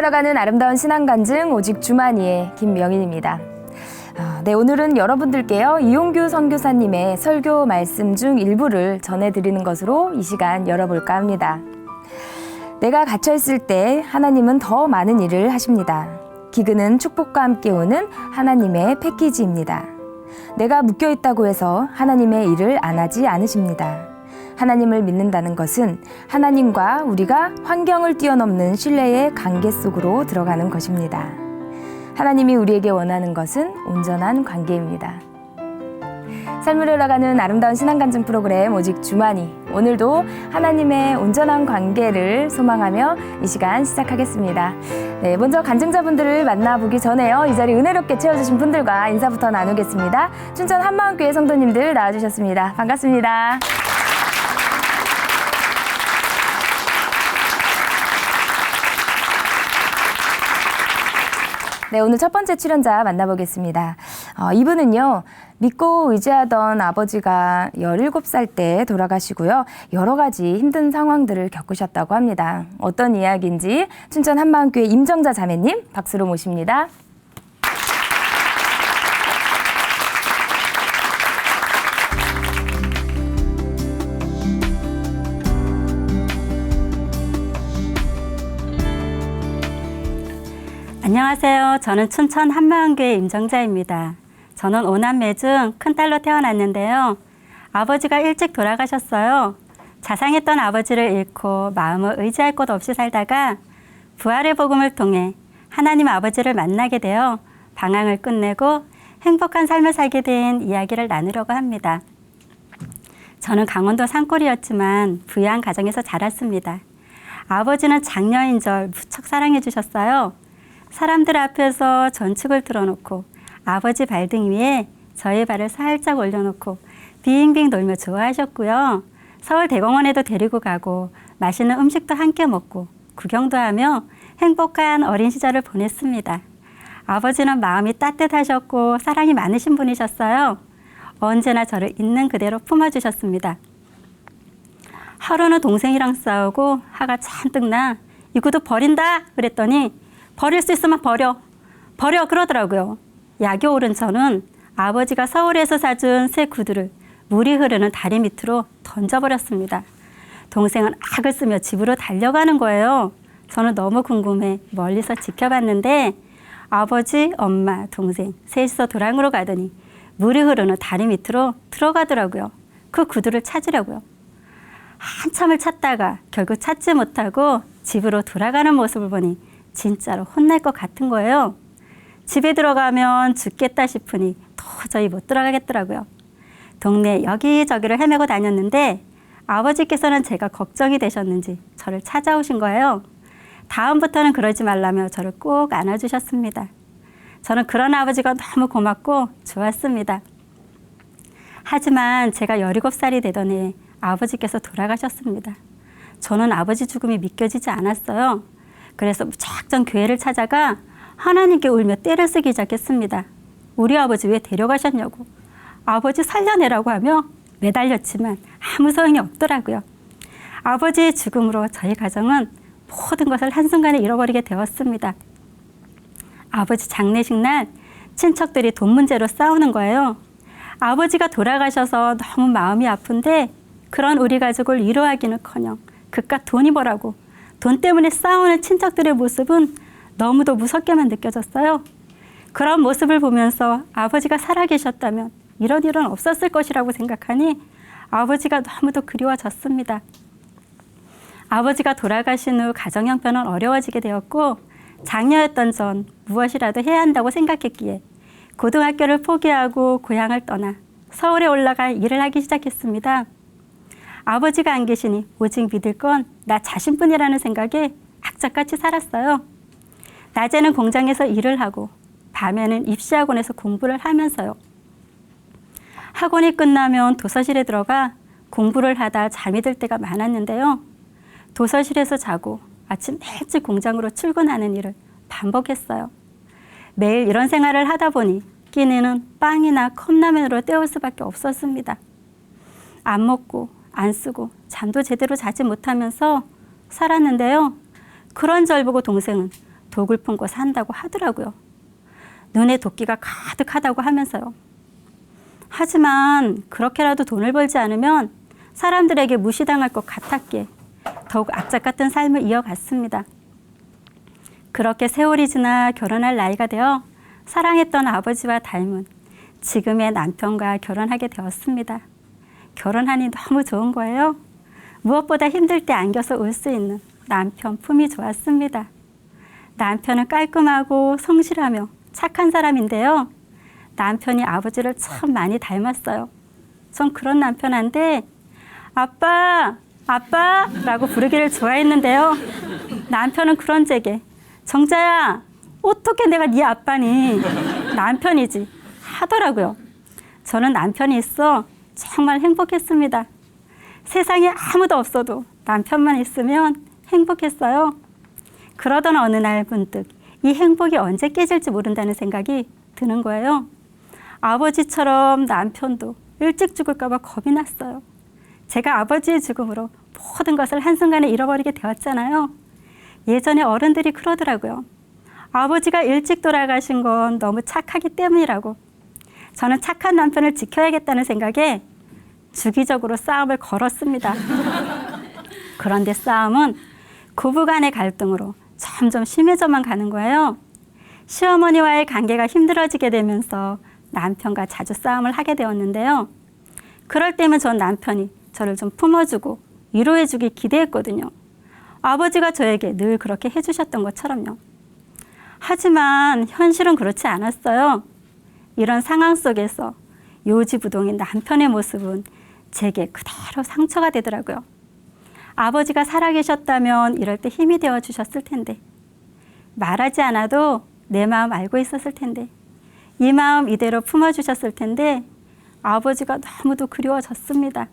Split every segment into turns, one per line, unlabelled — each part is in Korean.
삶을 열어가는 아름다운 신앙간증 오직 주만이의 김명인입니다. 네, 오늘은 여러분들께요 이용규 선교사님의 설교 말씀 중 일부를 전해드리는 것으로 이 시간 열어볼까 합니다. 내가 갇혀있을 때 하나님은 더 많은 일을 하십니다. 기근은 축복과 함께 오는 하나님의 패키지입니다. 내가 묶여있다고 해서 하나님의 일을 안 하지 않으십니다. 하나님을 믿는다는 것은 하나님과 우리가 환경을 뛰어넘는 신뢰의 관계 속으로 들어가는 것입니다. 하나님이 우리에게 원하는 것은 온전한 관계입니다. 삶을 열어가는 아름다운 신앙간증 프로그램 오직 주만이, 오늘도 하나님의 온전한 관계를 소망하며 이 시간 시작하겠습니다. 네, 먼저 간증자분들을 만나보기 전에요, 이 자리 은혜롭게 채워주신 분들과 인사부터 나누겠습니다. 춘천 한마음교회 성도님들 나와주셨습니다. 반갑습니다. 네, 오늘 첫 번째 출연자 만나보겠습니다. 이분은요, 믿고 의지하던 아버지가 17살 때 돌아가시고요, 여러 가지 힘든 상황들을 겪으셨다고 합니다. 어떤 이야기인지 춘천 한마음교회 임정자 자매님 박수로 모십니다.
안녕하세요. 저는 춘천 한마음교회 임정자입니다. 저는 5남매 중 큰딸로 태어났는데요. 아버지가 일찍 돌아가셨어요. 자상했던 아버지를 잃고 마음을 의지할 곳 없이 살다가 부활의 복음을 통해 하나님 아버지를 만나게 되어 방황을 끝내고 행복한 삶을 살게 된 이야기를 나누려고 합니다. 저는 강원도 산골이었지만 부유한 가정에서 자랐습니다. 아버지는 장녀인절 무척 사랑해 주셨어요. 사람들 앞에서 전축을 틀어놓고 아버지 발등 위에 저의 발을 살짝 올려놓고 빙빙 놀며 좋아하셨고요. 서울대공원에도 데리고 가고 맛있는 음식도 함께 먹고 구경도 하며 행복한 어린 시절을 보냈습니다. 아버지는 마음이 따뜻하셨고 사랑이 많으신 분이셨어요. 언제나 저를 있는 그대로 품어주셨습니다. 하루는 동생이랑 싸우고 화가 잔뜩 나 이 구두 버린다 그랬더니 버릴 수 있으면 버려 그러더라고요. 약이 오른 저는 아버지가 서울에서 사준 새 구두를 물이 흐르는 다리 밑으로 던져버렸습니다. 동생은 악을 쓰며 집으로 달려가는 거예요. 저는 너무 궁금해 멀리서 지켜봤는데 아버지, 엄마, 동생 셋이서 도랑으로 가더니 물이 흐르는 다리 밑으로 들어가더라고요. 그 구두를 찾으려고요. 한참을 찾다가 결국 찾지 못하고 집으로 돌아가는 모습을 보니 진짜로 혼날 것 같은 거예요. 집에 들어가면 죽겠다 싶으니 도저히 못 들어가겠더라고요. 동네 여기저기를 헤매고 다녔는데 아버지께서는 제가 걱정이 되셨는지 저를 찾아오신 거예요. 다음부터는 그러지 말라며 저를 꼭 안아주셨습니다. 저는 그런 아버지가 너무 고맙고 좋았습니다. 하지만 제가 17살이 되던 해에 아버지께서 돌아가셨습니다. 저는 아버지 죽음이 믿겨지지 않았어요. 그래서 무작정 교회를 찾아가 하나님께 울며 떼를 쓰기 시작했습니다. 우리 아버지 왜 데려가셨냐고, 아버지 살려내라고 하며 매달렸지만 아무 소용이 없더라고요. 아버지의 죽음으로 저희 가정은 모든 것을 한순간에 잃어버리게 되었습니다. 아버지 장례식 날 친척들이 돈 문제로 싸우는 거예요. 아버지가 돌아가셔서 너무 마음이 아픈데 그런 우리 가족을 위로하기는커녕 그깟 돈이 뭐라고 돈 때문에 싸우는 친척들의 모습은 너무도 무섭게만 느껴졌어요. 그런 모습을 보면서 아버지가 살아계셨다면 이런 일은 없었을 것이라고 생각하니 아버지가 너무도 그리워졌습니다. 아버지가 돌아가신 후 가정 형편은 어려워지게 되었고 장녀였던 전 무엇이라도 해야 한다고 생각했기에 고등학교를 포기하고 고향을 떠나 서울에 올라가 일을 하기 시작했습니다. 아버지가 안 계시니 오직 믿을 건 나 자신뿐이라는 생각에 악착같이 살았어요. 낮에는 공장에서 일을 하고 밤에는 입시학원에서 공부를 하면서요. 학원이 끝나면 도서실에 들어가 공부를 하다 잠이 들 때가 많았는데요. 도서실에서 자고 아침 일찍 공장으로 출근하는 일을 반복했어요. 매일 이런 생활을 하다 보니 끼니는 빵이나 컵라면으로 때울 수밖에 없었습니다. 안 먹고 안 쓰고 잠도 제대로 자지 못하면서 살았는데요. 그런 절 보고 동생은 독을 품고 산다고 하더라고요. 눈에 도끼가 가득하다고 하면서요. 하지만 그렇게라도 돈을 벌지 않으면 사람들에게 무시당할 것 같았기에 더욱 악착 같은 삶을 이어갔습니다. 그렇게 세월이 지나 결혼할 나이가 되어 사랑했던 아버지와 닮은 지금의 남편과 결혼하게 되었습니다. 결혼하니 너무 좋은 거예요. 무엇보다 힘들 때 안겨서 울 수 있는 남편 품이 좋았습니다. 남편은 깔끔하고 성실하며 착한 사람인데요. 남편이 아버지를 참 많이 닮았어요. 전 그런 남편한테 아빠, 아빠라고 부르기를 좋아했는데요. 남편은 그런 제게 정자야, 어떻게 내가 네 아빠니? 남편이지 하더라고요. 저는 남편이 있어 정말 행복했습니다. 세상에 아무도 없어도 남편만 있으면 행복했어요. 그러던 어느 날 문득 이 행복이 언제 깨질지 모른다는 생각이 드는 거예요. 아버지처럼 남편도 일찍 죽을까 봐 겁이 났어요. 제가 아버지의 죽음으로 모든 것을 한순간에 잃어버리게 되었잖아요. 예전에 어른들이 그러더라고요. 아버지가 일찍 돌아가신 건 너무 착하기 때문이라고. 저는 착한 남편을 지켜야겠다는 생각에 주기적으로 싸움을 걸었습니다. 그런데 싸움은 부부간의 갈등으로 점점 심해져만 가는 거예요. 시어머니와의 관계가 힘들어지게 되면서 남편과 자주 싸움을 하게 되었는데요. 그럴 때면 전 남편이 저를 좀 품어주고 위로해주길 기대했거든요. 아버지가 저에게 늘 그렇게 해주셨던 것처럼요. 하지만 현실은 그렇지 않았어요. 이런 상황 속에서 요지부동인 남편의 모습은 제게 그대로 상처가 되더라고요. 아버지가 살아계셨다면 이럴 때 힘이 되어 주셨을 텐데, 말하지 않아도 내 마음 알고 있었을 텐데, 이 마음 이대로 품어주셨을 텐데 아버지가 너무도 그리워졌습니다.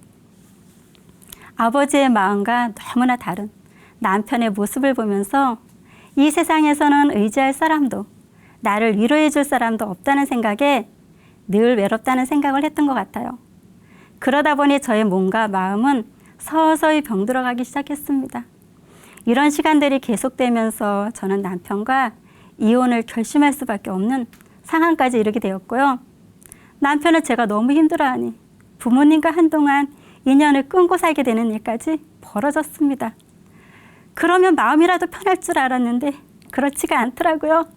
아버지의 마음과 너무나 다른 남편의 모습을 보면서 이 세상에서는 의지할 사람도 나를 위로해 줄 사람도 없다는 생각에 늘 외롭다는 생각을 했던 것 같아요. 그러다 보니 저의 몸과 마음은 서서히 병들어가기 시작했습니다. 이런 시간들이 계속되면서 저는 남편과 이혼을 결심할 수밖에 없는 상황까지 이르게 되었고요. 남편은 제가 너무 힘들어하니 부모님과 한동안 인연을 끊고 살게 되는 일까지 벌어졌습니다. 그러면 마음이라도 편할 줄 알았는데 그렇지가 않더라고요.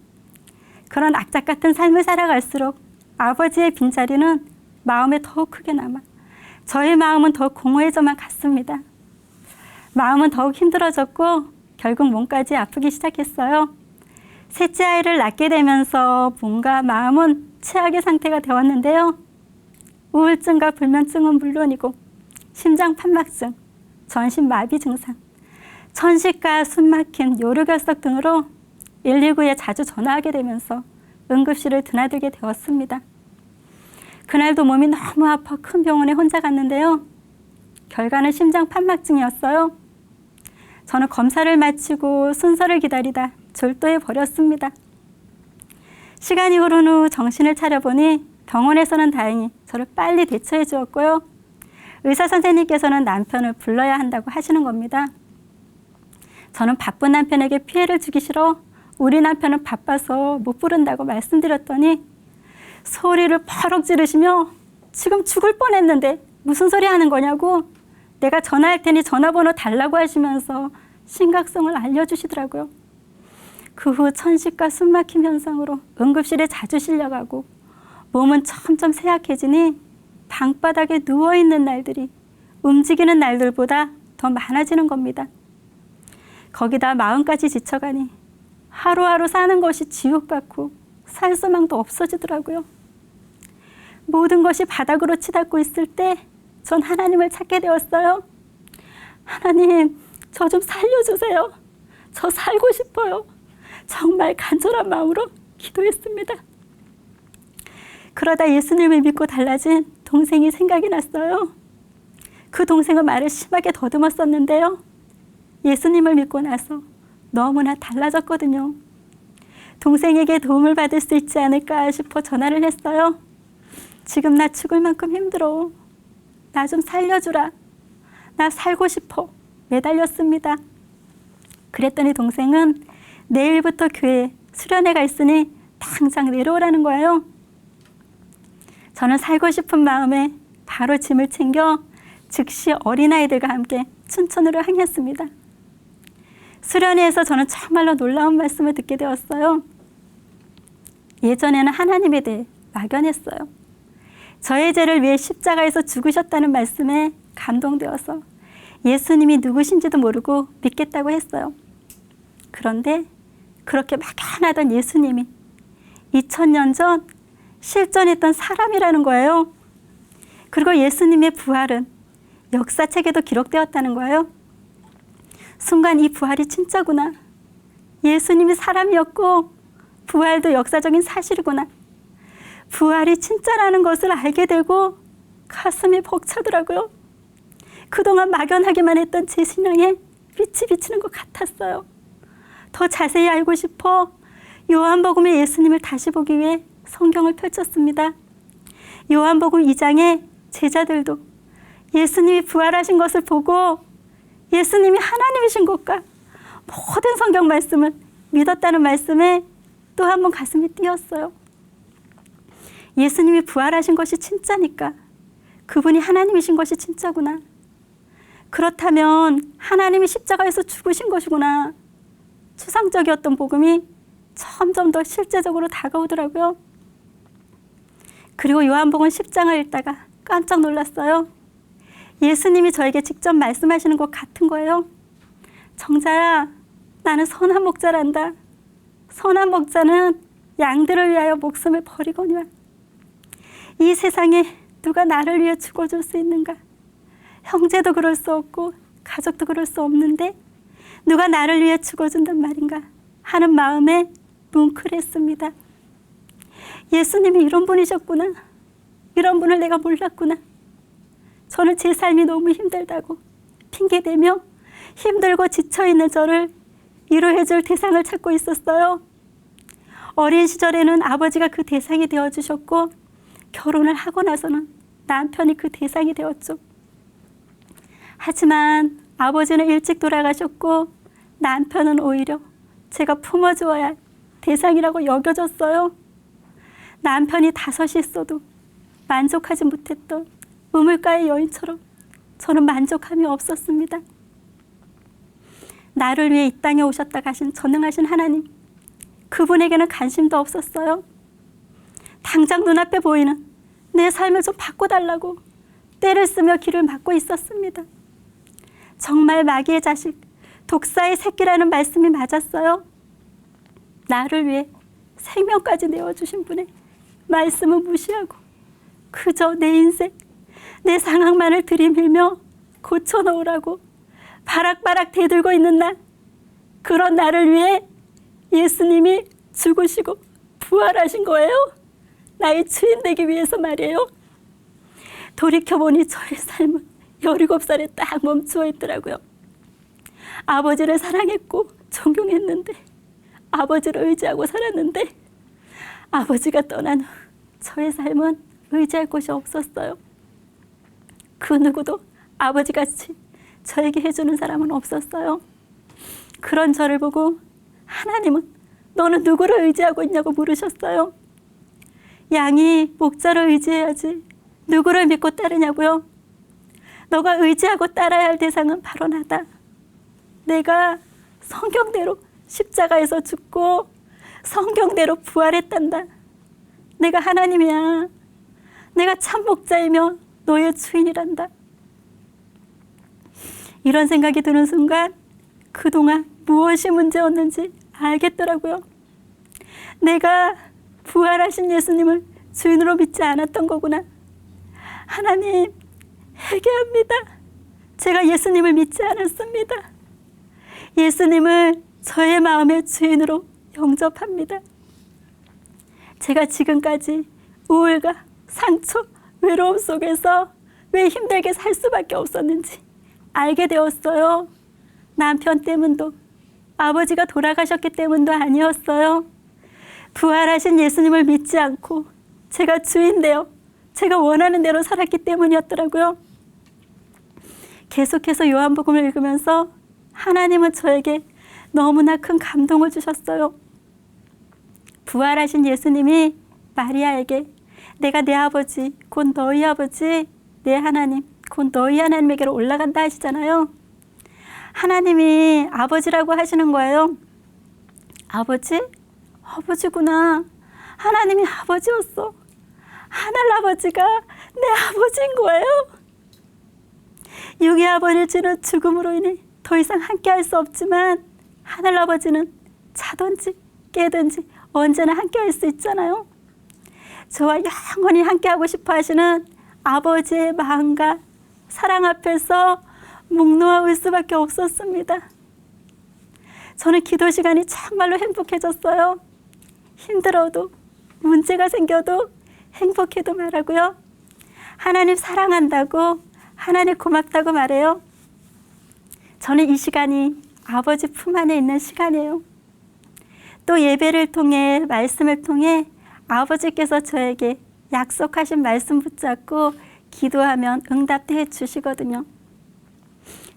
그런 악착 같은 삶을 살아갈수록 아버지의 빈자리는 마음에 더욱 크게 남아 저의 마음은 더욱 공허해져만 갔습니다. 마음은 더욱 힘들어졌고 결국 몸까지 아프기 시작했어요. 셋째 아이를 낳게 되면서 몸과 마음은 최악의 상태가 되었는데요. 우울증과 불면증은 물론이고 심장 판막증, 전신 마비 증상, 천식과 숨막힘, 요르결석 등으로 119에 자주 전화하게 되면서 응급실을 드나들게 되었습니다. 그날도 몸이 너무 아파 큰 병원에 혼자 갔는데요. 결과는 심장 판막증이었어요. 저는 검사를 마치고 순서를 기다리다 졸도해 버렸습니다. 시간이 흐른 후 정신을 차려보니 병원에서는 다행히 저를 빨리 대처해 주었고요. 의사 선생님께서는 남편을 불러야 한다고 하시는 겁니다. 저는 바쁜 남편에게 피해를 주기 싫어 우리 남편은 바빠서 못 부른다고 말씀드렸더니 소리를 버럭 지르시며 지금 죽을 뻔했는데 무슨 소리 하는 거냐고 내가 전화할 테니 전화번호 달라고 하시면서 심각성을 알려주시더라고요. 그 후 천식과 숨막힘 현상으로 응급실에 자주 실려가고 몸은 점점 쇠약해지니 방바닥에 누워있는 날들이 움직이는 날들보다 더 많아지는 겁니다. 거기다 마음까지 지쳐가니 하루하루 사는 것이 지옥 같고 살 소망도 없어지더라고요. 모든 것이 바닥으로 치닫고 있을 때 전 하나님을 찾게 되었어요. 하나님, 저 좀 살려주세요. 저 살고 싶어요. 정말 간절한 마음으로 기도했습니다. 그러다 예수님을 믿고 달라진 동생이 생각이 났어요. 그 동생은 말을 심하게 더듬었었는데요. 예수님을 믿고 나서 너무나 달라졌거든요. 동생에게 도움을 받을 수 있지 않을까 싶어 전화를 했어요. 지금 나 죽을 만큼 힘들어. 나 좀 살려주라. 나 살고 싶어. 매달렸습니다. 그랬더니 동생은 내일부터 교회 수련회가 있으니 당장 내려오라는 거예요. 저는 살고 싶은 마음에 바로 짐을 챙겨 즉시 어린아이들과 함께 춘천으로 향했습니다. 수련회에서 저는 정말로 놀라운 말씀을 듣게 되었어요. 예전에는 하나님에 대해 막연했어요. 저의 죄를 위해 십자가에서 죽으셨다는 말씀에 감동되어서 예수님이 누구신지도 모르고 믿겠다고 했어요. 그런데 그렇게 막연하던 예수님이 2000년 전 실존했던 사람이라는 거예요. 그리고 예수님의 부활은 역사책에도 기록되었다는 거예요. 순간 이 부활이 진짜구나. 예수님이 사람이었고 부활도 역사적인 사실이구나. 부활이 진짜라는 것을 알게 되고 가슴이 벅차더라고요. 그동안 막연하기만 했던 제 신앙에 빛이 비치는 것 같았어요. 더 자세히 알고 싶어 요한복음의 예수님을 다시 보기 위해 성경을 펼쳤습니다. 요한복음 2장에 제자들도 예수님이 부활하신 것을 보고 예수님이 하나님이신 것과 모든 성경 말씀을 믿었다는 말씀에 또 한 번 가슴이 뛰었어요. 예수님이 부활하신 것이 진짜니까 그분이 하나님이신 것이 진짜구나. 그렇다면 하나님이 십자가에서 죽으신 것이구나. 추상적이었던 복음이 점점 더 실제적으로 다가오더라고요. 그리고 요한복음 10장을 읽다가 깜짝 놀랐어요. 예수님이 저에게 직접 말씀하시는 것 같은 거예요. 정자야, 나는 선한 목자란다. 선한 목자는 양들을 위하여 목숨을 버리거니와. 이 세상에 누가 나를 위해 죽어줄 수 있는가? 형제도 그럴 수 없고 가족도 그럴 수 없는데 누가 나를 위해 죽어준단 말인가 하는 마음에 뭉클했습니다. 예수님이 이런 분이셨구나. 이런 분을 내가 몰랐구나. 저는 제 삶이 너무 힘들다고 핑계대며 힘들고 지쳐있는 저를 위로해줄 대상을 찾고 있었어요. 어린 시절에는 아버지가 그 대상이 되어주셨고 결혼을 하고 나서는 남편이 그 대상이 되었죠. 하지만 아버지는 일찍 돌아가셨고 남편은 오히려 제가 품어주어야 할 대상이라고 여겨졌어요. 남편이 5이 있어도 만족하지 못했던 우물가의 여인처럼 저는 만족함이 없었습니다. 나를 위해 이 땅에 오셨다 가신 전능하신 하나님, 그분에게는 관심도 없었어요. 당장 눈앞에 보이는 내 삶을 좀 바꿔달라고 때를 쓰며 길을 막고 있었습니다. 정말 마귀의 자식, 독사의 새끼라는 말씀이 맞았어요. 나를 위해 생명까지 내어주신 분의 말씀을 무시하고 그저 내 인생, 내 상황만을 들이밀며 고쳐놓으라고 바락바락 대들고 있는 날, 그런 나를 위해 예수님이 죽으시고 부활하신 거예요. 나의 주인 되기 위해서 말이에요. 돌이켜보니 저의 삶은 17살에 딱 멈추어 있더라고요. 아버지를 사랑했고 존경했는데, 아버지를 의지하고 살았는데 아버지가 떠난 후 저의 삶은 의지할 곳이 없었어요. 그 누구도 아버지같이 저에게 해주는 사람은 없었어요. 그런 저를 보고 하나님은 너는 누구를 의지하고 있냐고 물으셨어요. 양이 목자를 의지해야지 누구를 믿고 따르냐고요. 너가 의지하고 따라야 할 대상은 바로 나다. 내가 성경대로 십자가에서 죽고 성경대로 부활했단다. 내가 하나님이야. 내가 참 목자이며 너의 주인이란다. 이런 생각이 드는 순간 그동안 무엇이 문제였는지 알겠더라고요. 내가 부활하신 예수님을 주인으로 믿지 않았던 거구나. 하나님, 회개합니다. 제가 예수님을 믿지 않았습니다. 예수님을 저의 마음의 주인으로 영접합니다. 제가 지금까지 우울과 상처, 외로움 속에서 왜 힘들게 살 수밖에 없었는지 알게 되었어요. 남편 때문도 아버지가 돌아가셨기 때문도 아니었어요. 부활하신 예수님을 믿지 않고 제가 주인 되어 제가 원하는 대로 살았기 때문이었더라고요. 계속해서 요한복음을 읽으면서 하나님은 저에게 너무나 큰 감동을 주셨어요. 부활하신 예수님이 마리아에게 내가 내 아버지, 곧 너희 아버지, 내 하나님, 곧 너희 하나님에게로 올라간다 하시잖아요. 하나님이 아버지라고 하시는 거예요. 아버지? 아버지구나. 하나님이 아버지였어. 하늘 아버지가 내 아버지인 거예요. 육의 아버지는 죽음으로 인해 더 이상 함께할 수 없지만 하늘 아버지는 자든지 깨든지 언제나 함께할 수 있잖아요. 저와 영원히 함께하고 싶어 하시는 아버지의 마음과 사랑 앞에서 목 놓아 울 수밖에 없었습니다. 저는 기도 시간이 정말로 행복해졌어요. 힘들어도 문제가 생겨도 행복해도 말하고요. 하나님 사랑한다고, 하나님 고맙다고 말해요. 저는 이 시간이 아버지 품 안에 있는 시간이에요. 또 예배를 통해, 말씀을 통해 아버지께서 저에게 약속하신 말씀 붙잡고 기도하면 응답해 주시거든요.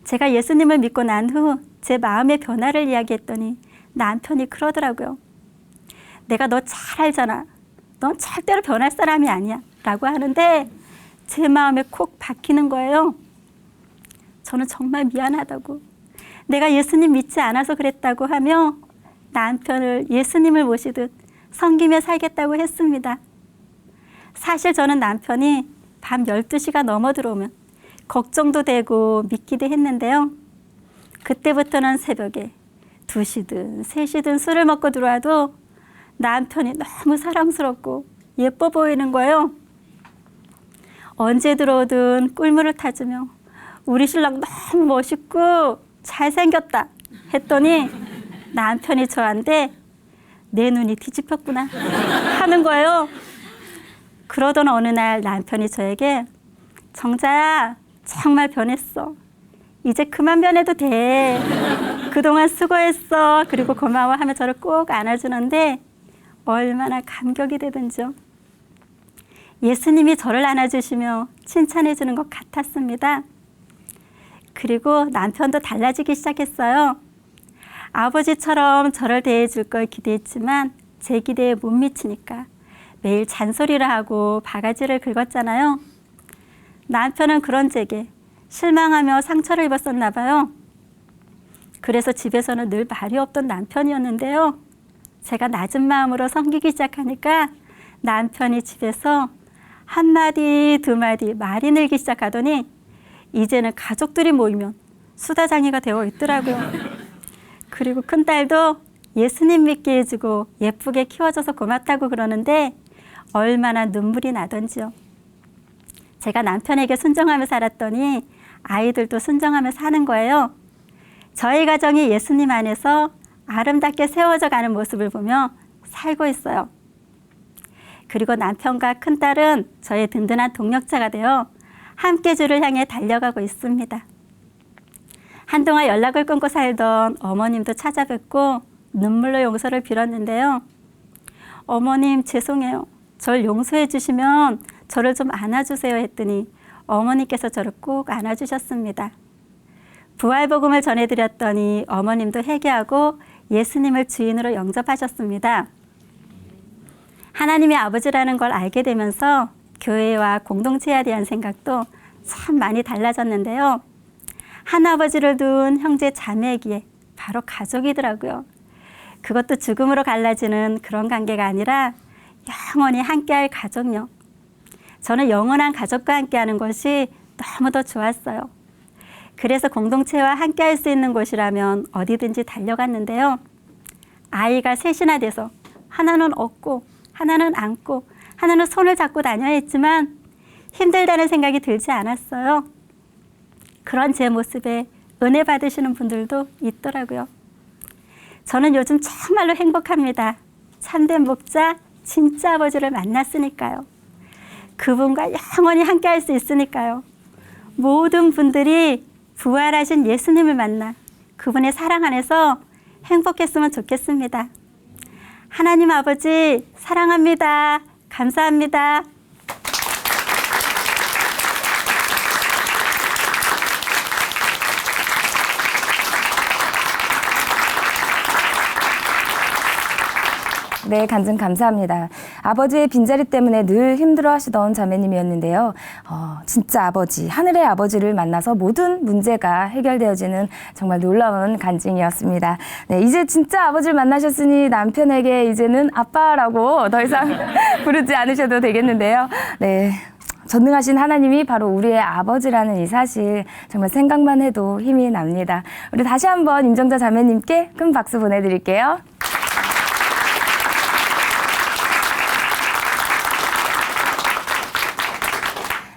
제가 예수님을 믿고 난 후 제 마음의 변화를 이야기했더니 남편이 그러더라고요. 내가 너 잘 알잖아. 넌 절대로 변할 사람이 아니야. 라고 하는데 제 마음에 콕 박히는 거예요. 저는 정말 미안하다고. 내가 예수님 믿지 않아서 그랬다고 하며 남편을 예수님을 모시듯 섬기며 살겠다고 했습니다. 사실 저는 남편이 밤 12시가 넘어 들어오면 걱정도 되고 믿기도 했는데요. 그때부터는 새벽에 2시든 3시든 술을 먹고 들어와도 남편이 너무 사랑스럽고 예뻐 보이는 거예요. 언제 들어오든 꿀물을 타주며 우리 신랑 너무 멋있고 잘생겼다 했더니 남편이 저한테 내 눈이 뒤집혔구나 하는 거예요. 그러던 어느 날 남편이 저에게 정자야 정말 변했어. 이제 그만 변해도 돼. 그동안 수고했어. 그리고 고마워하며 저를 꼭 안아주는데 얼마나 감격이 되든지요. 예수님이 저를 안아주시며 칭찬해 주는 것 같았습니다. 그리고 남편도 달라지기 시작했어요. 아버지처럼 저를 대해줄 걸 기대했지만 제 기대에 못 미치니까 매일 잔소리를 하고 바가지를 긁었잖아요. 남편은 그런 제게 실망하며 상처를 입었었나 봐요. 그래서 집에서는 늘 말이 없던 남편이었는데요. 제가 낮은 마음으로 섬기기 시작하니까 남편이 집에서 한마디 두마디 말이 늘기 시작하더니 이제는 가족들이 모이면 수다장이가 되어 있더라고요. 그리고 큰딸도 예수님 믿게 해주고 예쁘게 키워줘서 고맙다고 그러는데 얼마나 눈물이 나던지요. 제가 남편에게 순종하며 살았더니 아이들도 순종하며 사는 거예요. 저희 가정이 예수님 안에서 아름답게 세워져 가는 모습을 보며 살고 있어요. 그리고 남편과 큰딸은 저의 든든한 동력자가 되어 함께 주를 향해 달려가고 있습니다. 한동안 연락을 끊고 살던 어머님도 찾아뵙고 눈물로 용서를 빌었는데요. 어머님 죄송해요. 절 용서해 주시면 저를 좀 안아주세요 했더니 어머니께서 저를 꼭 안아주셨습니다. 부활복음을 전해드렸더니 어머님도 회개하고 예수님을 주인으로 영접하셨습니다. 하나님의 아버지라는 걸 알게 되면서 교회와 공동체에 대한 생각도 참 많이 달라졌는데요. 하나아버지를 둔 형제 자매이기에 바로 가족이더라고요. 그것도 죽음으로 갈라지는 그런 관계가 아니라 영원히 함께할 가족요. 저는 영원한 가족과 함께하는 것이 너무도 좋았어요. 그래서 공동체와 함께할 수 있는 곳이라면 어디든지 달려갔는데요. 아이가 셋이나 돼서 하나는 업고 하나는 안고 하나는 손을 잡고 다녀야 했지만 힘들다는 생각이 들지 않았어요. 그런 제 모습에 은혜 받으시는 분들도 있더라고요. 저는 요즘 정말로 행복합니다. 참된 목자 진짜 아버지를 만났으니까요. 그분과 영원히 함께할 수 있으니까요. 모든 분들이 부활하신 예수님을 만나 그분의 사랑 안에서 행복했으면 좋겠습니다. 하나님 아버지 사랑합니다. 감사합니다.
네, 간증 감사합니다. 아버지의 빈자리 때문에 늘 힘들어하시던 자매님이었는데요. 진짜 아버지, 하늘의 아버지를 만나서 모든 문제가 해결되어지는 정말 놀라운 간증이었습니다. 네, 이제 진짜 아버지를 만나셨으니 남편에게 이제는 아빠라고 더 이상 부르지 않으셔도 되겠는데요. 네. 전능하신 하나님이 바로 우리의 아버지라는 이 사실 정말 생각만 해도 힘이 납니다. 우리 다시 한번 임정자 자매님께 큰 박수 보내드릴게요.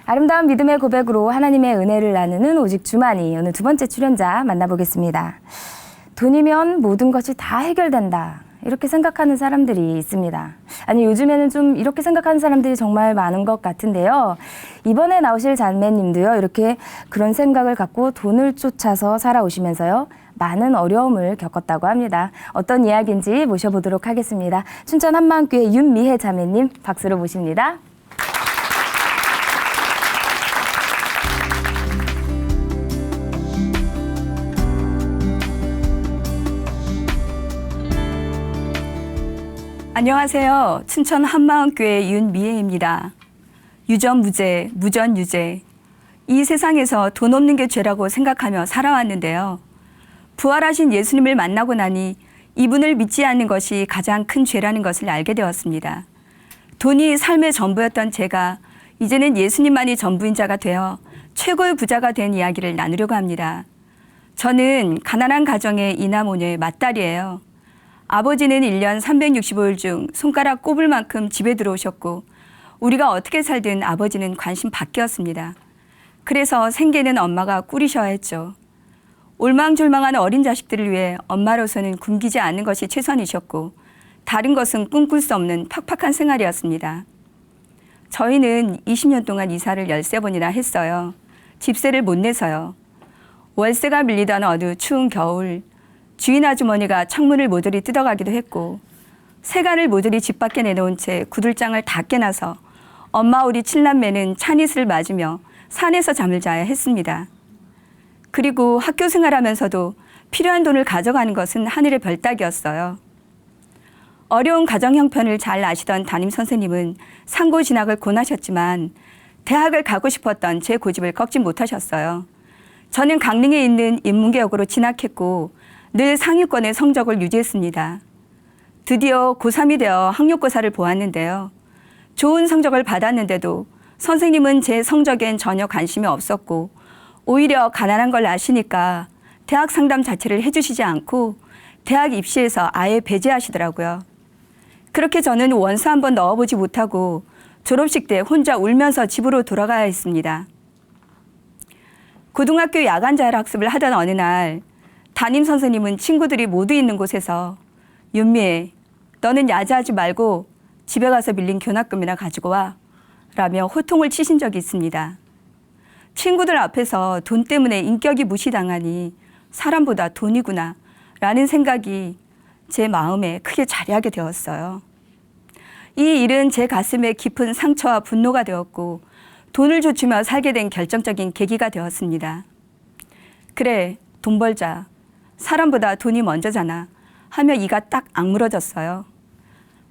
아름다운 믿음의 고백으로 하나님의 은혜를 나누는 오직 주만이 오늘 두 번째 출연자 만나보겠습니다. 돈이면 모든 것이 다 해결된다. 이렇게 생각하는 사람들이 있습니다. 아니, 요즘에는 좀 이렇게 생각하는 사람들이 정말 많은 것 같은데요. 이번에 나오실 자매님도요, 이렇게 그런 생각을 갖고 돈을 쫓아서 살아오시면서요, 많은 어려움을 겪었다고 합니다. 어떤 이야기인지 모셔보도록 하겠습니다. 춘천 한마음교회 윤미혜 자매님, 박수로 모십니다.
안녕하세요. 춘천 한마음교회 윤미혜입니다. 유전무죄, 무전유죄. 이 세상에서 돈 없는 게 죄라고 생각하며 살아왔는데요. 부활하신 예수님을 만나고 나니 이분을 믿지 않는 것이 가장 큰 죄라는 것을 알게 되었습니다. 돈이 삶의 전부였던 제가 이제는 예수님만이 전부인 자가 되어 최고의 부자가 된 이야기를 나누려고 합니다. 저는 가난한 가정의 이남오녀의 맏딸이에요. 아버지는 1년 365일 중 손가락 꼽을 만큼 집에 들어오셨고 우리가 어떻게 살든 아버지는 관심 밖이었습니다. 그래서 생계는 엄마가 꾸리셔야 했죠. 올망졸망한 어린 자식들을 위해 엄마로서는 굶기지 않는 것이 최선이셨고 다른 것은 꿈꿀 수 없는 팍팍한 생활이었습니다. 저희는 20년 동안 이사를 13번이나 했어요. 집세를 못 내서요. 월세가 밀리던 어느 추운 겨울 주인 아주머니가 창문을 모조리 뜯어가기도 했고 세간을 모조리 집 밖에 내놓은 채 구들장을 다 깨놔서 엄마 우리 칠남매는 찬이슬을 맞으며 산에서 잠을 자야 했습니다. 그리고 학교 생활하면서도 필요한 돈을 가져가는 것은 하늘의 별따기였어요. 어려운 가정 형편을 잘 아시던 담임 선생님은 상고 진학을 권하셨지만 대학을 가고 싶었던 제 고집을 꺾지 못하셨어요. 저는 강릉에 있는 인문계역으로 진학했고 늘 상위권의 성적을 유지했습니다. 드디어 고3이 되어 학력고사를 보았는데요. 좋은 성적을 받았는데도 선생님은 제 성적엔 전혀 관심이 없었고 오히려 가난한 걸 아시니까 대학 상담 자체를 해주시지 않고 대학 입시에서 아예 배제하시더라고요. 그렇게 저는 원서 한번 넣어보지 못하고 졸업식 때 혼자 울면서 집으로 돌아가야 했습니다. 고등학교 야간 자율학습을 하던 어느 날 담임 선생님은 친구들이 모두 있는 곳에서 윤미애, 너는 야자하지 말고 집에 가서 밀린 교납금이나 가지고 와 라며 호통을 치신 적이 있습니다. 친구들 앞에서 돈 때문에 인격이 무시당하니 사람보다 돈이구나 라는 생각이 제 마음에 크게 자리하게 되었어요. 이 일은 제 가슴에 깊은 상처와 분노가 되었고 돈을 좇으며 살게 된 결정적인 계기가 되었습니다. 그래, 돈 벌자. 사람보다 돈이 먼저잖아 하며 이가 딱 악물어졌어요.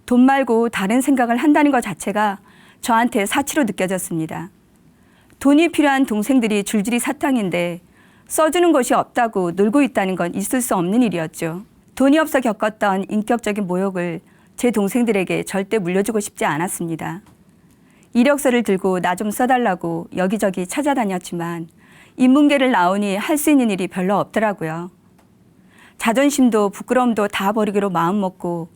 돈 말고 다른 생각을 한다는 것 자체가 저한테 사치로 느껴졌습니다. 돈이 필요한 동생들이 줄줄이 사탕인데 써주는 것이 없다고 놀고 있다는 건 있을 수 없는 일이었죠. 돈이 없어 겪었던 인격적인 모욕을 제 동생들에게 절대 물려주고 싶지 않았습니다. 이력서를 들고 나 좀 써달라고 여기저기 찾아다녔지만 인문계를 나오니 할 수 있는 일이 별로 없더라고요. 자존심도 부끄러움도 다 버리기로 마음먹고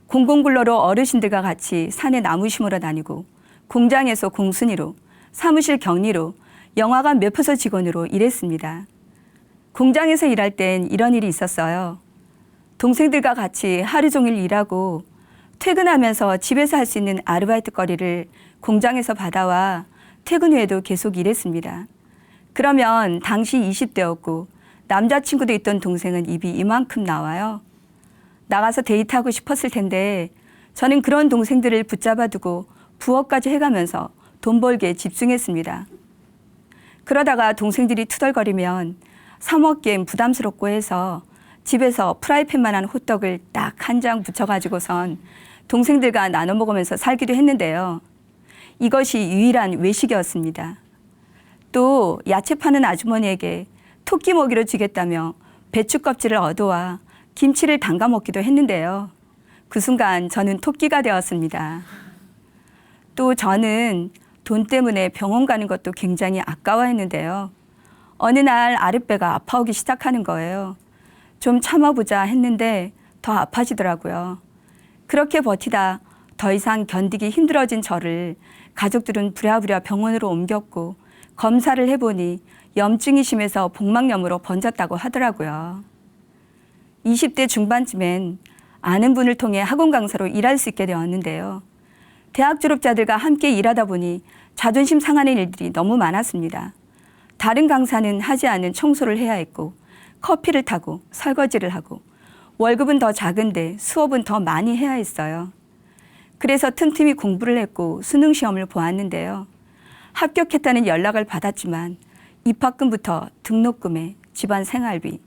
공공근로로 어르신들과 같이 산에 나무 심으러 다니고 공장에서 공순이로 사무실 격리로 영화관 매표소 직원으로 일했습니다. 공장에서 일할 땐 이런 일이 있었어요. 동생들과 같이 하루 종일 일하고 퇴근하면서 집에서 할 수 있는 아르바이트 거리를 공장에서 받아와 퇴근 후에도 계속 일했습니다. 그러면 당시 20대였고 남자친구도 있던 동생은 입이 이만큼 나와요. 나가서 데이트하고 싶었을 텐데 저는 그런 동생들을 붙잡아두고 부업까지 해가면서 돈 벌기에 집중했습니다. 그러다가 동생들이 투덜거리면 사 먹기엔 부담스럽고 해서 집에서 프라이팬만한 호떡을 딱 한 장 붙여가지고선 동생들과 나눠 먹으면서 살기도 했는데요. 이것이 유일한 외식이었습니다. 또 야채 파는 아주머니에게 토끼 먹이로 주겠다며 배추 껍질을 얻어와 김치를 담가 먹기도 했는데요. 그 순간 저는 토끼가 되었습니다. 또 저는 돈 때문에 병원 가는 것도 굉장히 아까워했는데요. 어느 날 아랫배가 아파오기 시작하는 거예요. 좀 참아보자 했는데 더 아파지더라고요. 그렇게 버티다 더 이상 견디기 힘들어진 저를 가족들은 부랴부랴 병원으로 옮겼고 검사를 해보니 염증이 심해서 복막염으로 번졌다고 하더라고요. 20대 중반쯤엔 아는 분을 통해 학원 강사로 일할 수 있게 되었는데요. 대학 졸업자들과 함께 일하다 보니 자존심 상하는 일들이 너무 많았습니다. 다른 강사는 하지 않은 청소를 해야 했고 커피를 타고 설거지를 하고 월급은 더 작은데 수업은 더 많이 해야 했어요. 그래서 틈틈이 공부를 했고 수능 시험을 보았는데요. 합격했다는 연락을 받았지만 입학금부터 등록금에 집안 생활비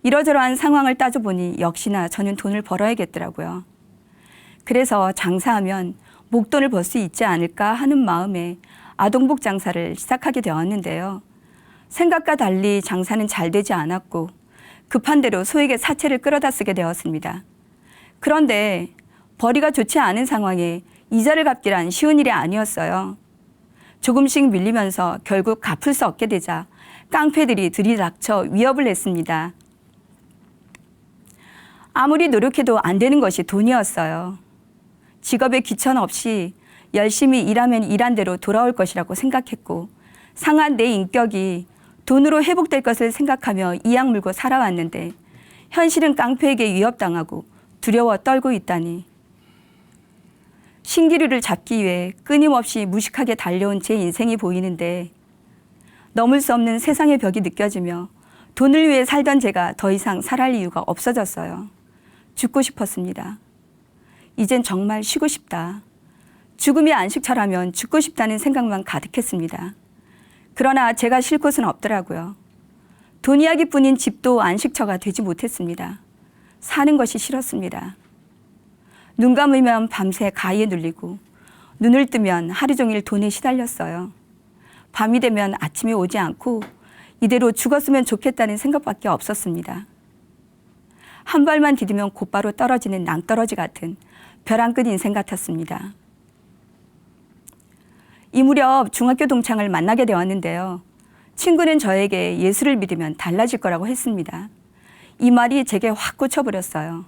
이러저러한 상황을 따져보니 역시나 저는 돈을 벌어야겠더라고요. 그래서 장사하면 목돈을 벌 수 있지 않을까 하는 마음에 아동복 장사를 시작하게 되었는데요. 생각과 달리 장사는 잘 되지 않았고 급한 대로 소액의 사채를 끌어다 쓰게 되었습니다. 그런데 벌이가 좋지 않은 상황에 이자를 갚기란 쉬운 일이 아니었어요. 조금씩 밀리면서 결국 갚을 수 없게 되자 깡패들이 들이닥쳐 위협을 했습니다. 아무리 노력해도 안 되는 것이 돈이었어요. 직업에 귀천 없이 열심히 일하면 일한 대로 돌아올 것이라고 생각했고 상한 내 인격이 돈으로 회복될 것을 생각하며 이악 물고 살아왔는데 현실은 깡패에게 위협당하고 두려워 떨고 있다니. 신기루를 잡기 위해 끊임없이 무식하게 달려온 제 인생이 보이는데 넘을 수 없는 세상의 벽이 느껴지며 돈을 위해 살던 제가 더 이상 살아갈 이유가 없어졌어요. 죽고 싶었습니다. 이젠 정말 쉬고 싶다. 죽음이 안식처라면 죽고 싶다는 생각만 가득했습니다. 그러나 제가 쉴 곳은 없더라고요. 돈 이야기뿐인 집도 안식처가 되지 못했습니다. 사는 것이 싫었습니다. 눈 감으면 밤새 가위에 눌리고 눈을 뜨면 하루 종일 돈에 시달렸어요. 밤이 되면 아침이 오지 않고 이대로 죽었으면 좋겠다는 생각밖에 없었습니다. 한 발만 디디면 곧바로 떨어지는 낭떠러지 같은 벼랑 끝 인생 같았습니다. 이 무렵 중학교 동창을 만나게 되었는데요. 친구는 저에게 예수를 믿으면 달라질 거라고 했습니다. 이 말이 제게 확 꽂혀버렸어요.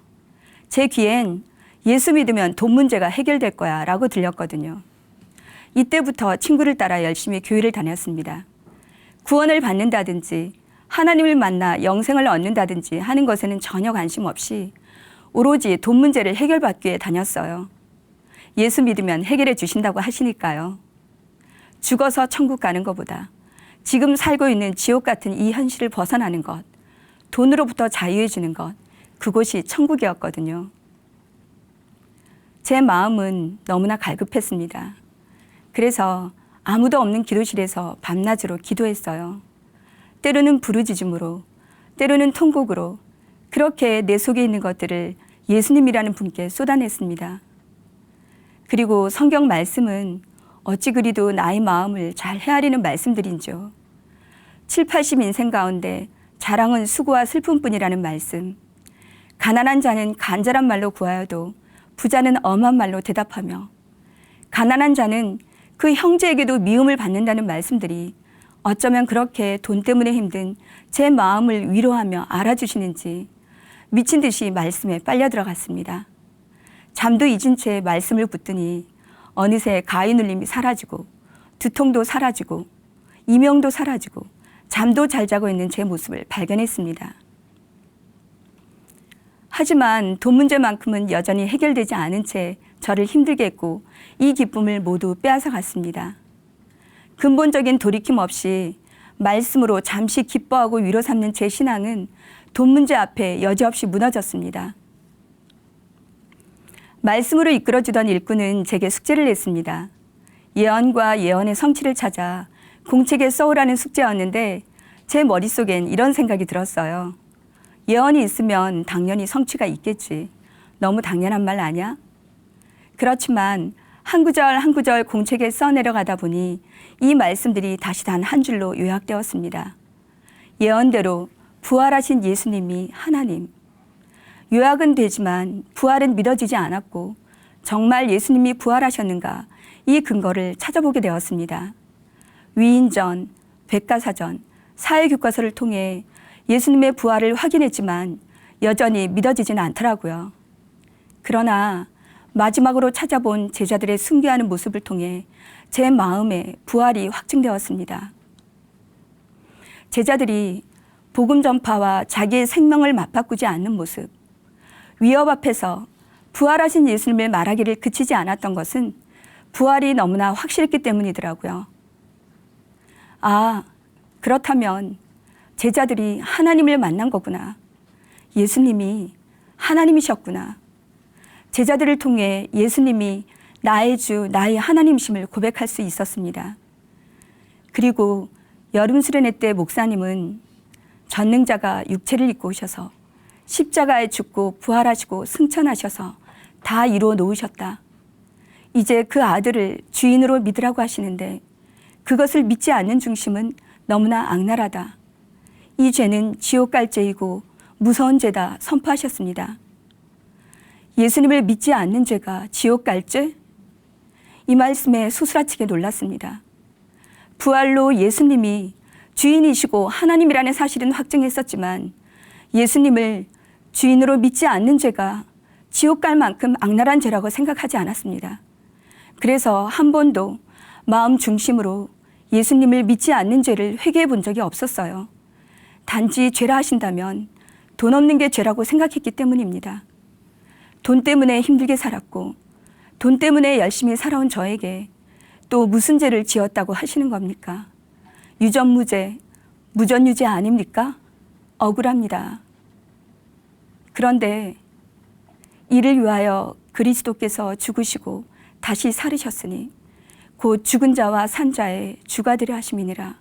제 귀엔 예수 믿으면 돈 문제가 해결될 거야 라고 들렸거든요. 이때부터 친구를 따라 열심히 교회를 다녔습니다. 구원을 받는다든지 하나님을 만나 영생을 얻는다든지 하는 것에는 전혀 관심 없이 오로지 돈 문제를 해결받기 위해 다녔어요. 예수 믿으면 해결해 주신다고 하시니까요. 죽어서 천국 가는 것보다 지금 살고 있는 지옥 같은 이 현실을 벗어나는 것, 돈으로부터 자유해지는 것, 그곳이 천국이었거든요. 제 마음은 너무나 갈급했습니다. 그래서 아무도 없는 기도실에서 밤낮으로 기도했어요. 때로는 부르짖음으로, 때로는 통곡으로 그렇게 내 속에 있는 것들을 예수님이라는 분께 쏟아냈습니다. 그리고 성경 말씀은 어찌 그리도 나의 마음을 잘 헤아리는 말씀들인지요. 7, 80 인생 가운데 자랑은 수고와 슬픔뿐이라는 말씀. 가난한 자는 간절한 말로 구하여도 부자는 엄한 말로 대답하며 가난한 자는 그 형제에게도 미움을 받는다는 말씀들이 어쩌면 그렇게 돈 때문에 힘든 제 마음을 위로하며 알아주시는지 미친 듯이 말씀에 빨려 들어갔습니다. 잠도 잊은 채 말씀을 붙드니 어느새 가위 눌림이 사라지고 두통도 사라지고 이명도 사라지고 잠도 잘 자고 있는 제 모습을 발견했습니다. 하지만 돈 문제만큼은 여전히 해결되지 않은 채 저를 힘들게 했고 이 기쁨을 모두 빼앗아 갔습니다. 근본적인 돌이킴 없이 말씀으로 잠시 기뻐하고 위로 삼는 제 신앙은 돈 문제 앞에 여지없이 무너졌습니다. 말씀으로 이끌어주던 일꾼은 제게 숙제를 냈습니다. 예언과 예언의 성취를 찾아 공책에 써오라는 숙제였는데 제 머릿속엔 이런 생각이 들었어요. 예언이 있으면 당연히 성취가 있겠지. 너무 당연한 말 아냐? 그렇지만 한 구절 한 구절 공책에 써내려가다 보니 이 말씀들이 다시 단 한 줄로 요약되었습니다. 예언대로 부활하신 예수님이 하나님. 요약은 되지만 부활은 믿어지지 않았고 정말 예수님이 부활하셨는가 이 근거를 찾아보게 되었습니다. 위인전, 백과사전, 사회교과서를 통해 예수님의 부활을 확인했지만 여전히 믿어지지는 않더라고요. 그러나 마지막으로 찾아본 제자들의 순교하는 모습을 통해 제 마음에 부활이 확증되었습니다. 제자들이 복음 전파와 자기의 생명을 맞바꾸지 않는 모습, 위협 앞에서 부활하신 예수님을 말하기를 그치지 않았던 것은 부활이 너무나 확실했기 때문이더라고요. 아, 그렇다면 제자들이 하나님을 만난 거구나. 예수님이 하나님이셨구나. 제자들을 통해 예수님이 나의 주, 나의 하나님이심을 고백할 수 있었습니다. 그리고 여름 수련회 때 목사님은 전능자가 육체를 입고 오셔서 십자가에 죽고 부활하시고 승천하셔서 다 이루어 놓으셨다. 이제 그 아들을 주인으로 믿으라고 하시는데 그것을 믿지 않는 중심은 너무나 악랄하다. 이 죄는 지옥 갈 죄이고 무서운 죄다 선포하셨습니다. 예수님을 믿지 않는 죄가 지옥 갈 죄? 이 말씀에 소스라치게 놀랐습니다. 부활로 예수님이 주인이시고 하나님이라는 사실은 확증했었지만 예수님을 주인으로 믿지 않는 죄가 지옥 갈 만큼 악랄한 죄라고 생각하지 않았습니다. 그래서 한 번도 마음 중심으로 예수님을 믿지 않는 죄를 회개해 본 적이 없었어요. 단지 죄라 하신다면 돈 없는 게 죄라고 생각했기 때문입니다. 돈 때문에 힘들게 살았고 돈 때문에 열심히 살아온 저에게 또 무슨 죄를 지었다고 하시는 겁니까? 유전무죄, 무전유죄 아닙니까? 억울합니다. 그런데 이를 위하여 그리스도께서 죽으시고 다시 살으셨으니 곧 죽은 자와 산 자의 주가 되려 하심이니라.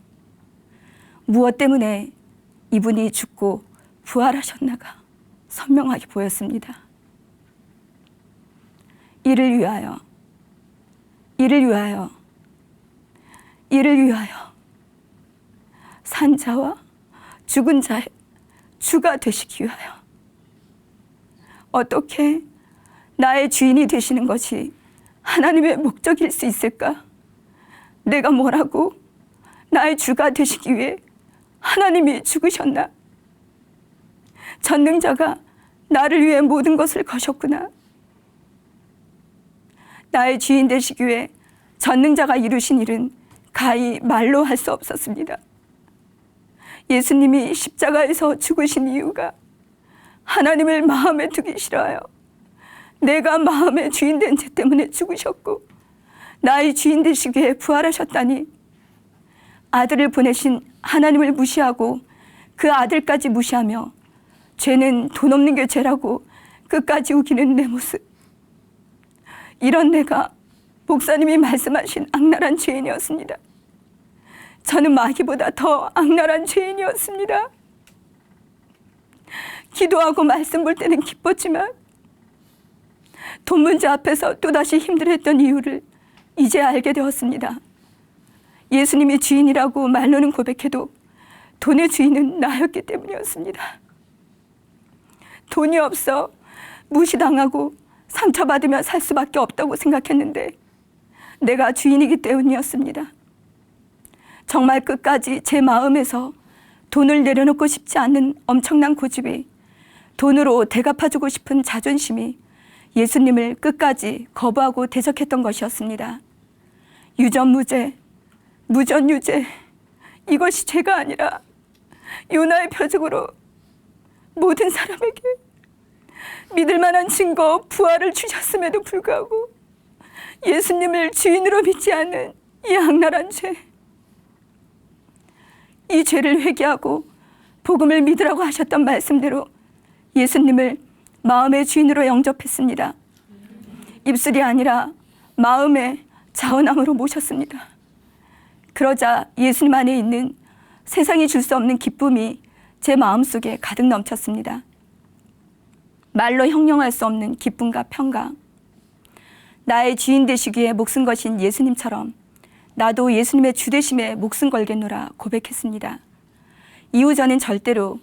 무엇 때문에 이분이 죽고 부활하셨나가 선명하게 보였습니다. 이를 위하여, 이를 위하여, 이를 위하여 산 자와 죽은 자의 주가 되시기 위하여. 어떻게 나의 주인이 되시는 것이 하나님의 목적일 수 있을까? 내가 뭐라고 나의 주가 되시기 위해 하나님이 죽으셨나? 전능자가 나를 위해 모든 것을 거셨구나. 나의 주인 되시기 위해 전능자가 이루신 일은 가히 말로 할 수 없었습니다. 예수님이 십자가에서 죽으신 이유가 하나님을 마음에 두기 싫어요. 내가 마음의 주인 된 죄 때문에 죽으셨고 나의 주인 되시기 위해 부활하셨다니, 아들을 보내신 하나님을 무시하고 그 아들까지 무시하며 죄는 돈 없는 게 죄라고 끝까지 우기는 내 모습. 이런 내가 목사님이 말씀하신 악랄한 죄인이었습니다. 저는 마귀보다 더 악랄한 죄인이었습니다. 기도하고 말씀 볼 때는 기뻤지만 돈 문제 앞에서 또다시 힘들었던 이유를 이제 알게 되었습니다. 예수님이 주인이라고 말로는 고백해도 돈의 주인은 나였기 때문이었습니다. 돈이 없어 무시당하고 상처받으며 살 수밖에 없다고 생각했는데 내가 주인이기 때문이었습니다. 정말 끝까지 제 마음에서 돈을 내려놓고 싶지 않는 엄청난 고집이, 돈으로 대갚아주고 싶은 자존심이 예수님을 끝까지 거부하고 대적했던 것이었습니다. 유전무죄, 무전유죄, 이것이 죄가 아니라 요나의 표적으로 모든 사람에게 믿을 만한 증거, 부활을 주셨음에도 불구하고 예수님을 주인으로 믿지 않는 이 악랄한 죄, 이 죄를 회개하고 복음을 믿으라고 하셨던 말씀대로 예수님을 마음의 주인으로 영접했습니다. 입술이 아니라 마음의 자원함으로 모셨습니다. 그러자 예수님 안에 있는 세상이 줄 수 없는 기쁨이 제 마음속에 가득 넘쳤습니다. 말로 형용할 수 없는 기쁨과 평강. 나의 주인 되시기에 목숨 거신 예수님처럼 나도 예수님의 주 되심에 목숨 걸겠노라 고백했습니다. 이후 저는 절대로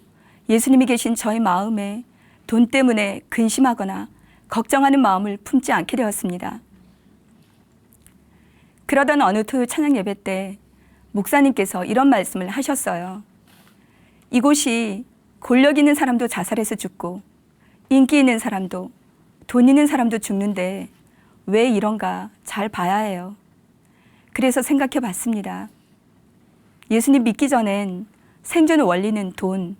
예수님이 계신 저의 마음에 돈 때문에 근심하거나 걱정하는 마음을 품지 않게 되었습니다. 그러던 어느 토요 찬양 예배 때 목사님께서 이런 말씀을 하셨어요. 이곳이 권력 있는 사람도 자살해서 죽고 인기 있는 사람도 돈 있는 사람도 죽는데 왜 이런가 잘 봐야 해요. 그래서 생각해 봤습니다. 예수님 믿기 전엔 생존 원리는 돈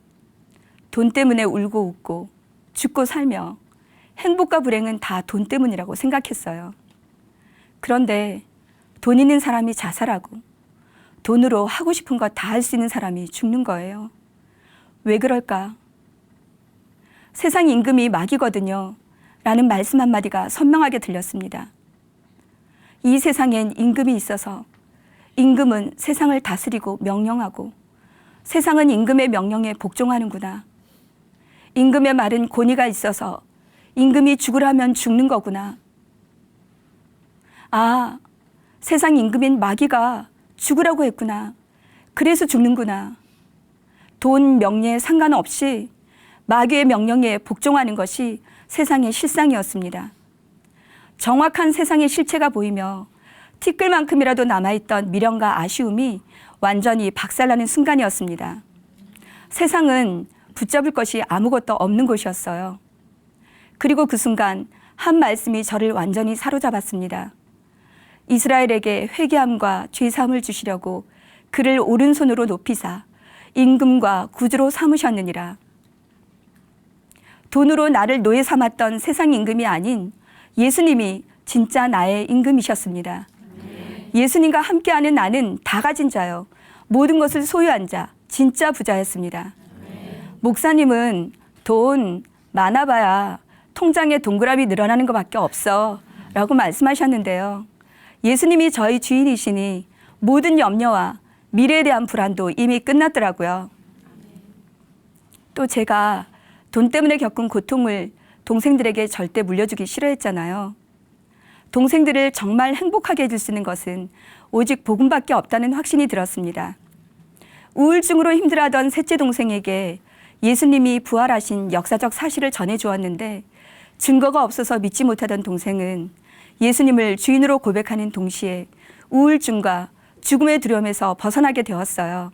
때문에 울고 웃고 죽고 살며 행복과 불행은 다 돈 때문이라고 생각했어요. 그런데 돈 있는 사람이 자살하고 돈으로 하고 싶은 거 다 할 수 있는 사람이 죽는 거예요. 왜 그럴까? 세상 임금이 마귀거든요. 라는 말씀 한마디가 선명하게 들렸습니다. 이 세상엔 임금이 있어서 임금은 세상을 다스리고 명령하고 세상은 임금의 명령에 복종하는구나. 임금의 말은 권위가 있어서 임금이 죽으라면 죽는 거구나. 아, 세상 임금인 마귀가 죽으라고 했구나. 그래서 죽는구나. 돈, 명예에 상관없이 마귀의 명령에 복종하는 것이 세상의 실상이었습니다. 정확한 세상의 실체가 보이며 티끌만큼이라도 남아있던 미련과 아쉬움이 완전히 박살나는 순간이었습니다. 세상은 붙잡을 것이 아무것도 없는 곳이었어요. 그리고 그 순간 한 말씀이 저를 완전히 사로잡았습니다. 이스라엘에게 회개함과 죄사함을 주시려고 그를 오른손으로 높이사 임금과 구주로 삼으셨느니라. 돈으로 나를 노예 삼았던 세상 임금이 아닌 예수님이 진짜 나의 임금이셨습니다. 예수님과 함께하는 나는 다 가진 자요. 모든 것을 소유한 자, 진짜 부자였습니다. 목사님은 돈 많아봐야 통장에 동그라미 늘어나는 것밖에 없어 라고 말씀하셨는데요. 예수님이 저희 주인이시니 모든 염려와 미래에 대한 불안도 이미 끝났더라고요. 또 제가 돈 때문에 겪은 고통을 동생들에게 절대 물려주기 싫어했잖아요. 동생들을 정말 행복하게 해줄 수 있는 것은 오직 복음밖에 없다는 확신이 들었습니다. 우울증으로 힘들어하던 셋째 동생에게 예수님이 부활하신 역사적 사실을 전해주었는데 증거가 없어서 믿지 못하던 동생은 예수님을 주인으로 고백하는 동시에 우울증과 죽음의 두려움에서 벗어나게 되었어요.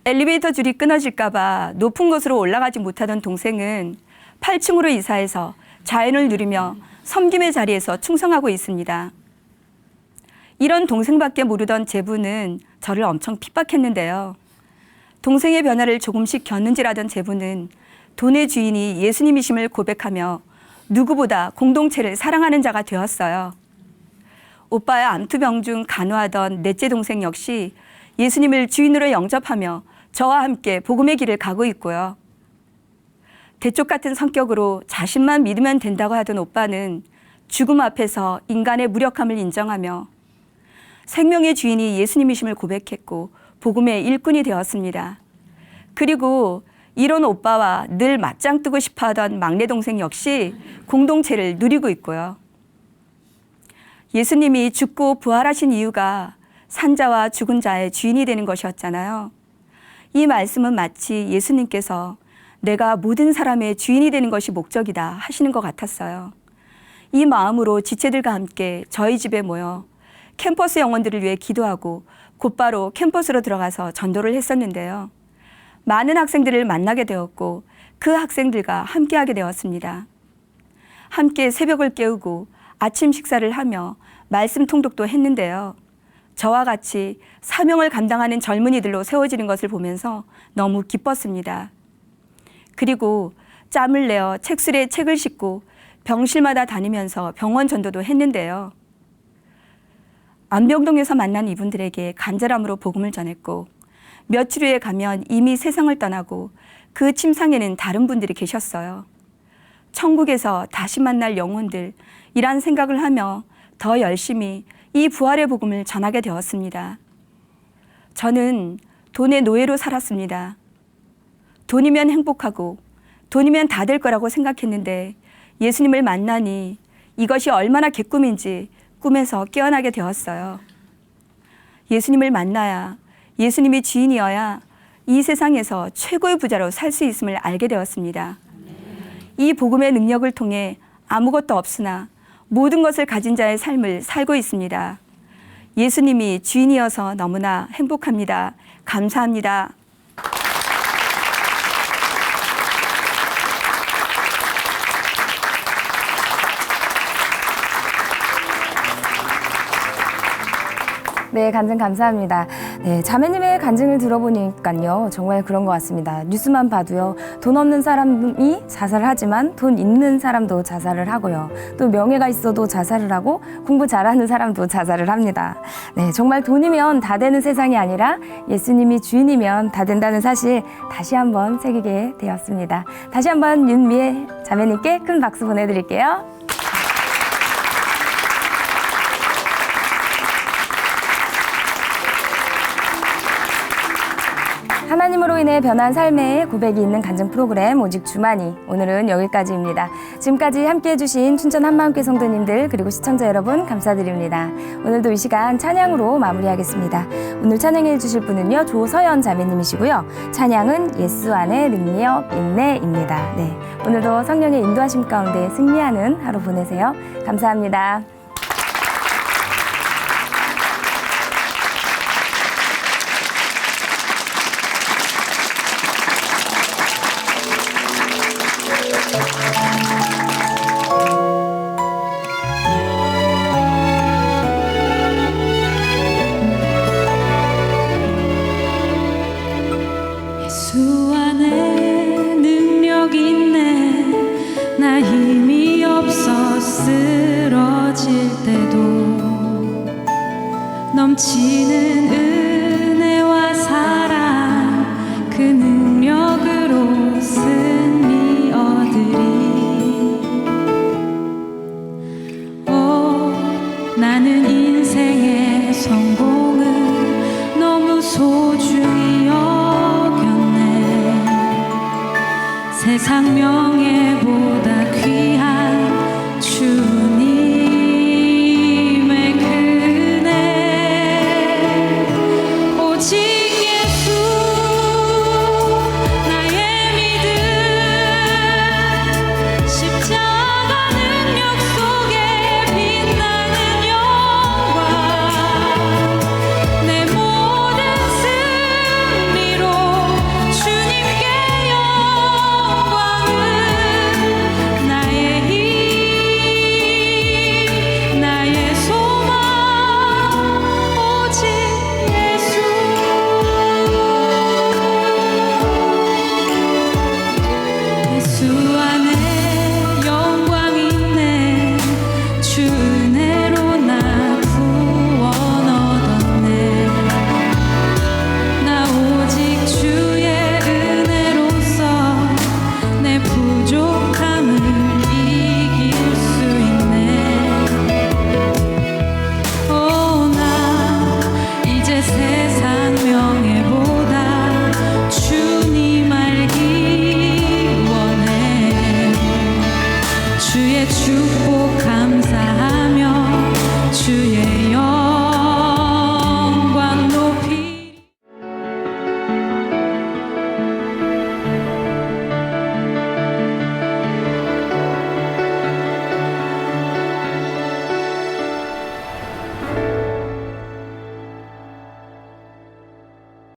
엘리베이터 줄이 끊어질까 봐 높은 곳으로 올라가지 못하던 동생은 8층으로 이사해서 자연을 누리며 섬김의 자리에서 충성하고 있습니다. 이런 동생밖에 모르던 제부는 저를 엄청 핍박했는데요. 동생의 변화를 조금씩 겪는지라던 제부는 돈의 주인이 예수님이심을 고백하며 누구보다 공동체를 사랑하는 자가 되었어요. 오빠의 암투병 중 간호하던 넷째 동생 역시 예수님을 주인으로 영접하며 저와 함께 복음의 길을 가고 있고요. 대쪽 같은 성격으로 자신만 믿으면 된다고 하던 오빠는 죽음 앞에서 인간의 무력함을 인정하며 생명의 주인이 예수님이심을 고백했고 복음의 일꾼이 되었습니다. 그리고 이런 오빠와 늘 맞짱 뜨고 싶어하던 막내 동생 역시 공동체를 누리고 있고요. 예수님이 죽고 부활하신 이유가 산자와 죽은 자의 주인이 되는 것이었잖아요. 이 말씀은 마치 예수님께서 내가 모든 사람의 주인이 되는 것이 목적이다 하시는 것 같았어요. 이 마음으로 지체들과 함께 저희 집에 모여 캠퍼스 영혼들을 위해 기도하고 곧바로 캠퍼스로 들어가서 전도를 했었는데요. 많은 학생들을 만나게 되었고 그 학생들과 함께하게 되었습니다. 함께 새벽을 깨우고 아침 식사를 하며 말씀 통독도 했는데요. 저와 같이 사명을 감당하는 젊은이들로 세워지는 것을 보면서 너무 기뻤습니다. 그리고 짬을 내어 책술에 책을 싣고 병실마다 다니면서 병원 전도도 했는데요. 안병동에서 만난 이분들에게 간절함으로 복음을 전했고 며칠 후에 가면 이미 세상을 떠나고 그 침상에는 다른 분들이 계셨어요. 천국에서 다시 만날 영혼들이란 생각을 하며 더 열심히 이 부활의 복음을 전하게 되었습니다. 저는 돈의 노예로 살았습니다. 돈이면 행복하고 돈이면 다 될 거라고 생각했는데 예수님을 만나니 이것이 얼마나 기쁨인지 꿈에서 깨어나게 되었어요. 예수님을 만나야, 예수님이 주인이어야 이 세상에서 최고의 부자로 살 수 있음을 알게 되었습니다. 이 복음의 능력을 통해 아무것도 없으나 모든 것을 가진 자의 삶을 살고 있습니다. 예수님이 주인이어서 너무나 행복합니다. 감사합니다.
네, 간증 감사합니다. 네, 자매님의 간증을 들어보니까요, 정말 그런 것 같습니다. 뉴스만 봐도요, 돈 없는 사람이 자살을 하지만 돈 있는 사람도 자살을 하고요, 또 명예가 있어도 자살을 하고 공부 잘하는 사람도 자살을 합니다. 네, 정말 돈이면 다 되는 세상이 아니라 예수님이 주인이면 다 된다는 사실 다시 한번 새기게 되었습니다. 다시 한번 윤미애 자매님께 큰 박수 보내드릴게요. 하나님으로 인해 변한 삶의 고백이 있는 간증 프로그램 오직 주만이, 오늘은 여기까지입니다. 지금까지 함께해 주신 춘천 한마음교회 성도님들 그리고 시청자 여러분 감사드립니다. 오늘도 이 시간 찬양으로 마무리하겠습니다. 오늘 찬양해 주실 분은요, 조서연 자매님이시고요. 찬양은 예수 안에 능력 있네입니다. 네, 오늘도 성령의 인도하심 가운데 승리하는 하루 보내세요. 감사합니다.
예수 안에 능력 있네. 나 힘이 없어 쓰러질 때도 넘치는 은혜와 사랑, 그 능력으로 승리 얻으리. 나는 인생의 성공을 너무 소중히 여겼네. 세상 명예보다 귀한 주